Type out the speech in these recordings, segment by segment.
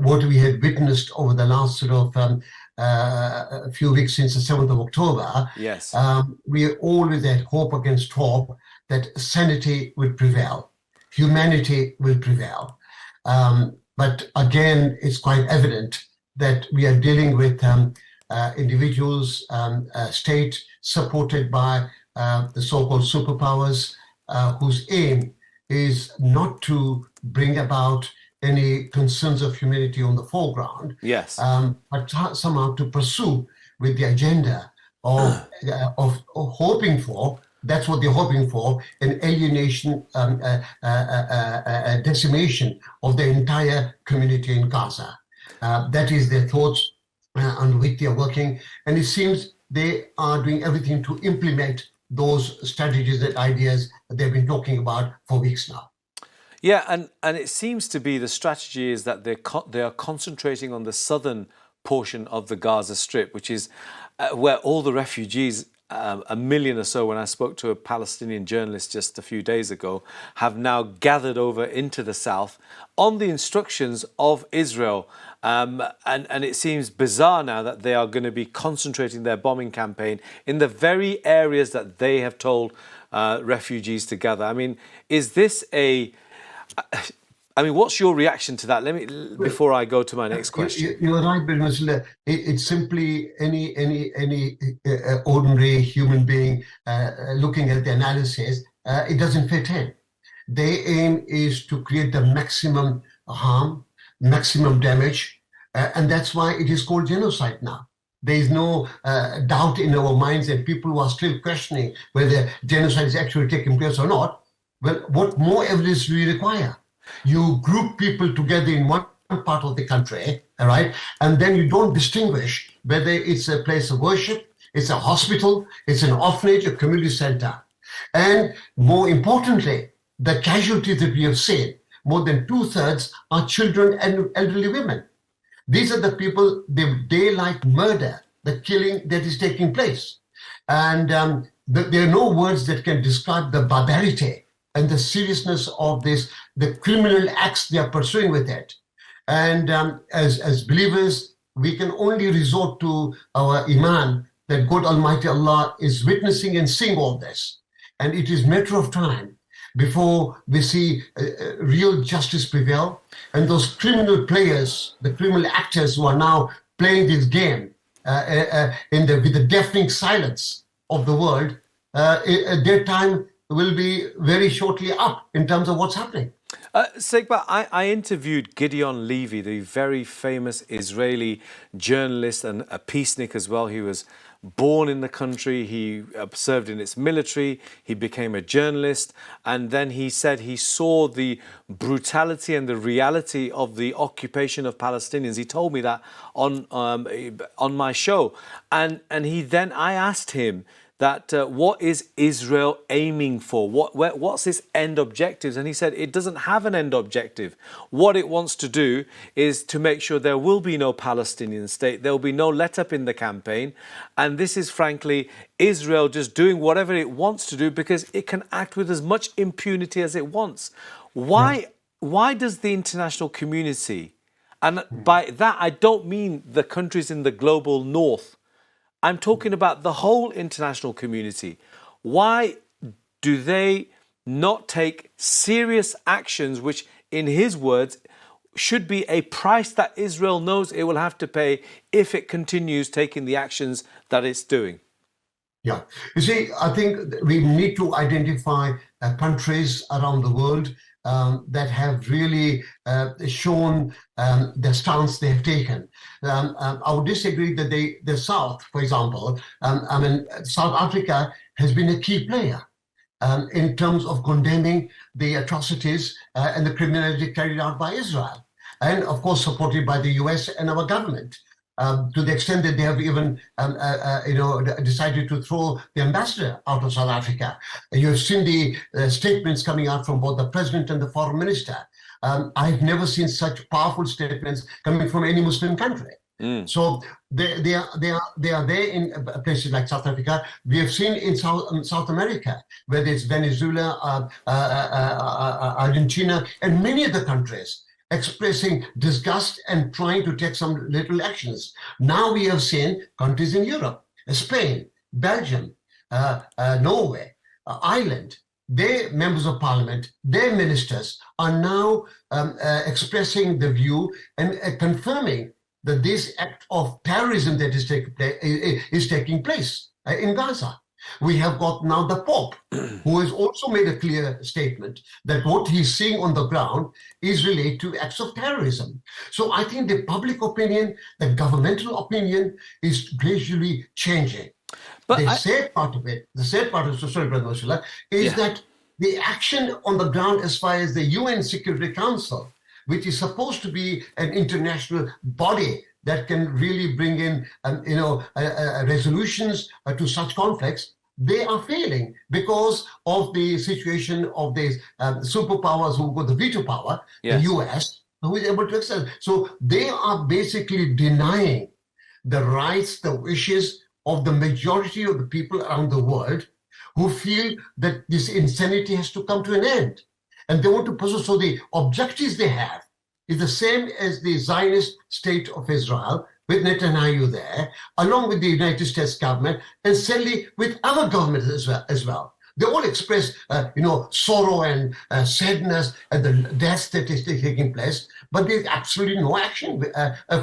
what we had witnessed over the last few weeks since the 7th of October, Yes. we always had hope against hope that sanity will prevail, humanity will prevail. But again, it's quite evident that we are dealing with individuals, state supported by the so-called superpowers, whose aim is not to bring about any concerns of humanity on the foreground, Yes. but somehow to pursue with the agenda of hoping for, that's what they're hoping for, an alienation, a decimation of the entire community in Gaza. That is their thoughts on which they are working. And it seems they are doing everything to implement those strategies and ideas that they've been talking about for weeks now. Yeah, and it seems to be the strategy is that they are concentrating on the southern portion of the Gaza Strip, which is where all the refugees, a million or so, when I spoke to a Palestinian journalist just a few days ago, have now gathered over into the south on the instructions of Israel. And it seems bizarre now that they are going to be concentrating their bombing campaign in the very areas that they have told refugees to gather. I mean, is this what's your reaction to that? Let me, before I go to my next question. You're right, but it's simply any ordinary human being looking at the analysis. It doesn't fit in. Their aim is to create the maximum harm, maximum damage, and that's why it is called genocide now. There is no doubt in our minds that people who are still questioning whether genocide is actually taking place or not. Well, what more evidence do we require? You group people together in one part of the country, all right, and then you don't distinguish whether it's a place of worship, it's a hospital, it's an orphanage, a community center. And more importantly, the casualties that we have seen, more than 2/3 are children and elderly women. These are the people, the daylight murder, the killing that is taking place. And there are no words that can describe the barbarity and the seriousness of this, the criminal acts they are pursuing with it. And as believers, we can only resort to our iman that God Almighty Allah is witnessing and seeing all this. And it is a matter of time before we see real justice prevail. And those criminal players, the criminal actors who are now playing this game with the deafening silence of the world, their time will be very shortly up in terms of what's happening. Iqbal, I interviewed Gideon Levy, the very famous Israeli journalist and a peacenik as well. He was born in the country, he served in its military, he became a journalist, and then he said he saw the brutality and the reality of the occupation of Palestinians. He told me that on my show, and I asked him that what is Israel aiming for? What's its end objectives? And he said it doesn't have an end objective. What it wants to do is to make sure there will be no Palestinian state. There will be no let up in the campaign. And this is frankly Israel just doing whatever it wants to do because it can act with as much impunity as it wants. Why does the international community, and by that I don't mean the countries in the global north, I'm talking about the whole international community. Why do they not take serious actions, which in his words, should be a price that Israel knows it will have to pay if it continues taking the actions that it's doing? Yeah. You see, I think we need to identify countries around the world that have really shown the stance they have taken. I would disagree that the South, for example, South Africa has been a key player in terms of condemning the atrocities and the criminality carried out by Israel, and of course supported by the US and our government. To the extent that they have even, decided to throw the ambassador out of South Africa. You've seen the statements coming out from both the president and the foreign minister. I've never seen such powerful statements coming from any Muslim country. So they are there in places like South Africa. We have seen in South America, whether it's Venezuela, Argentina, and many other countries. expressing disgust and trying to take some little actions. Now we have seen countries in Europe, Spain, Belgium, Norway, Ireland, their members of parliament, their ministers are now expressing the view and confirming that this act of terrorism that is taking place in Gaza. We have got now the Pope, who has also made a clear statement that what he's seeing on the ground is related to acts of terrorism. So I think the public opinion, the governmental opinion is gradually changing. But The sad part of it, sorry, Brother Mashullah, is that the action on the ground as far as the UN Security Council, which is supposed to be an international body that can really bring in, resolutions to such conflicts, they are failing because of the situation of these superpowers who got the veto power, the US, who is able to access. So they are basically denying the rights, the wishes of the majority of the people around the world who feel that this insanity has to come to an end. And they want to pursue, so the objectives they have is the same as the Zionist state of Israel, with Netanyahu there, along with the United States government, and certainly with other governments as well. They all express, sorrow and sadness at the deaths that is taking place, but there's absolutely no action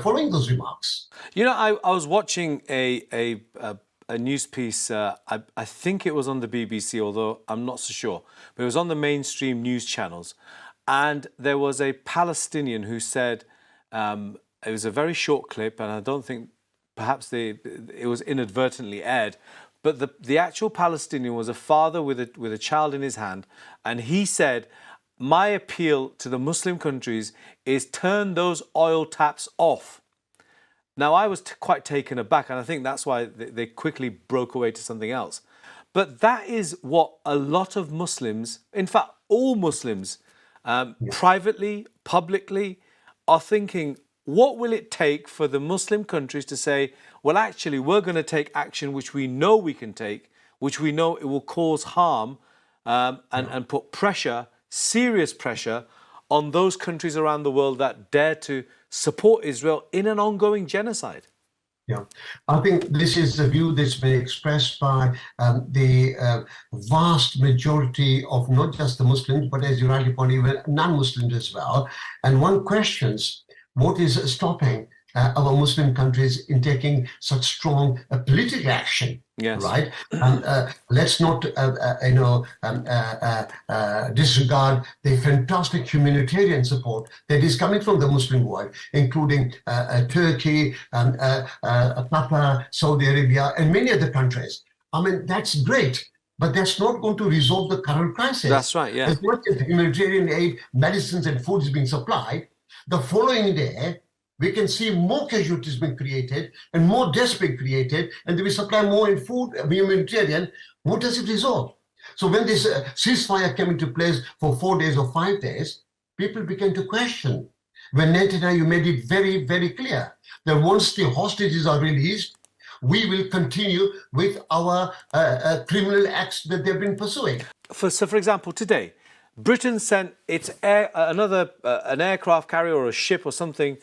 following those remarks. I was watching a news piece. I think it was on the BBC, although I'm not so sure, but it was on the mainstream news channels. And there was a Palestinian who said, it was a very short clip, and I don't think perhaps it was inadvertently aired, but the actual Palestinian was a father with a child in his hand, and he said, my appeal to the Muslim countries is turn those oil taps off. Now, I was quite taken aback, and I think that's why they quickly broke away to something else. But that is what a lot of Muslims, in fact, all Muslims, privately, publicly, are thinking, what will it take for the Muslim countries to say, well, actually, we're going to take action which we know we can take, which we know it will cause harm, and put pressure, serious pressure, on those countries around the world that dare to support Israel in an ongoing genocide? Yeah, I think this is a view that's been expressed by the vast majority of not just the Muslims, but as you rightly pointed, even non-Muslims as well. And one questions what is stopping our Muslim countries in taking such strong political action. Yes. Right. Let's not, disregard the fantastic humanitarian support that is coming from the Muslim world, including Turkey, Qatar, Saudi Arabia, and many other countries. I mean, that's great, but that's not going to resolve the current crisis. That's right. Yeah. As much as humanitarian aid, medicines, and food is being supplied, the following day, we can see more casualties being created and more deaths being created, and we supply more in food, humanitarian. What does it resolve? So when this ceasefire came into place for 4 days or 5 days, people began to question. When Netanyahu made it very, very clear that once the hostages are released, we will continue with our criminal acts that they've been pursuing. So, for example, today, Britain sent its an aircraft carrier or a ship or something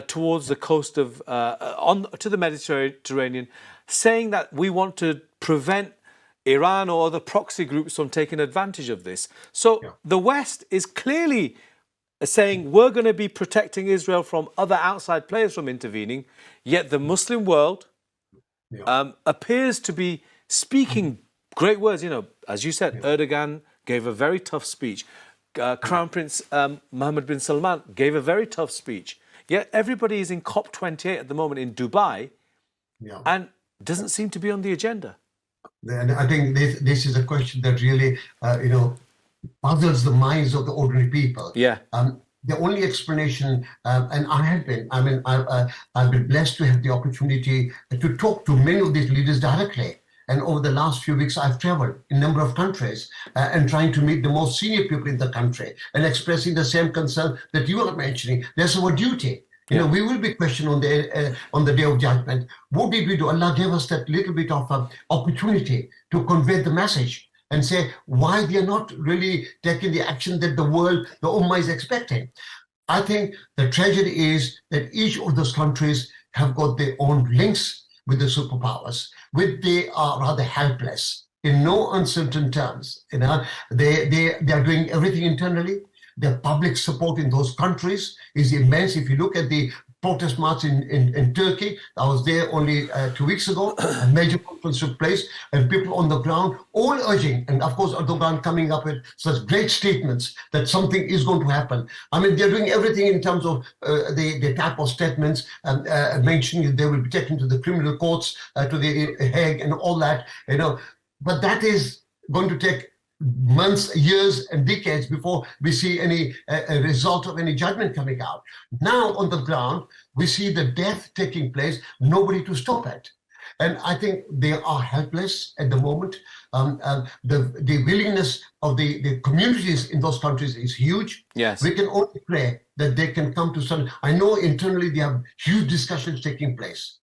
towards the coast of to the Mediterranean, saying that we want to prevent Iran or other proxy groups from taking advantage of this. So the West is clearly saying we're going to be protecting Israel from other outside players from intervening, yet the Muslim world appears to be speaking great words. As you said, Erdogan gave a very tough speech. Crown Prince Mohammed bin Salman gave a very tough speech. Yet everybody is in COP28 at the moment in Dubai, and doesn't seem to be on the agenda. And I think this is a question that really, puzzles the minds of the ordinary people. Yeah. The only explanation, and I've been blessed to have the opportunity to talk to many of these leaders directly. And over the last few weeks, I've traveled in a number of countries and trying to meet the most senior people in the country and expressing the same concern that you are mentioning. That's our duty. We will be questioned on the day of judgment. What did we do? Allah gave us that little bit of opportunity to convey the message and say why we are not really taking the action that the world, the Ummah is expecting. I think the tragedy is that each of those countries have got their own links with the superpowers, which they are rather helpless in no uncertain terms. They are doing everything internally. Their public support in those countries is immense. If you look at the protest march in Turkey, I was there only 2 weeks ago. A major conference took place, and people on the ground all urging, and of course Erdogan coming up with such great statements that something is going to happen. I mean, they're doing everything in terms of the type of statements, mentioning they will be taken to the criminal courts, to the Hague, and all that. But that is going to take months, years, and decades before we see any a result of any judgment coming out. Now, on the ground, we see the death taking place, nobody to stop it. And I think they are helpless at the moment. The willingness of the communities in those countries is huge. Yes. We can only pray that they can come to some. I know internally they have huge discussions taking place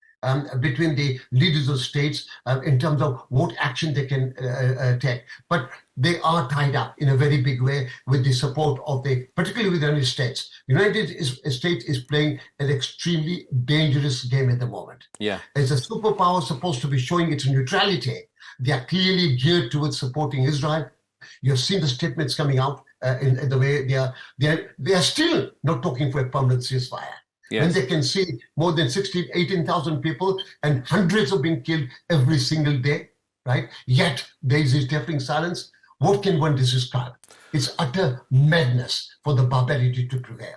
between the leaders of states in terms of what action they can take. But they are tied up in a very big way with the support of particularly with the United States. United States is playing an extremely dangerous game at the moment. Yeah. As a superpower supposed to be showing its neutrality, they are clearly geared towards supporting Israel. You've seen the statements coming out in the way they are still not talking for a permanent ceasefire. Yes. When they can see more than 16, 18,000 people and hundreds of being killed every single day, right? Yet there is this deafening silence. What can one describe? It's utter madness for the barbarity to prevail.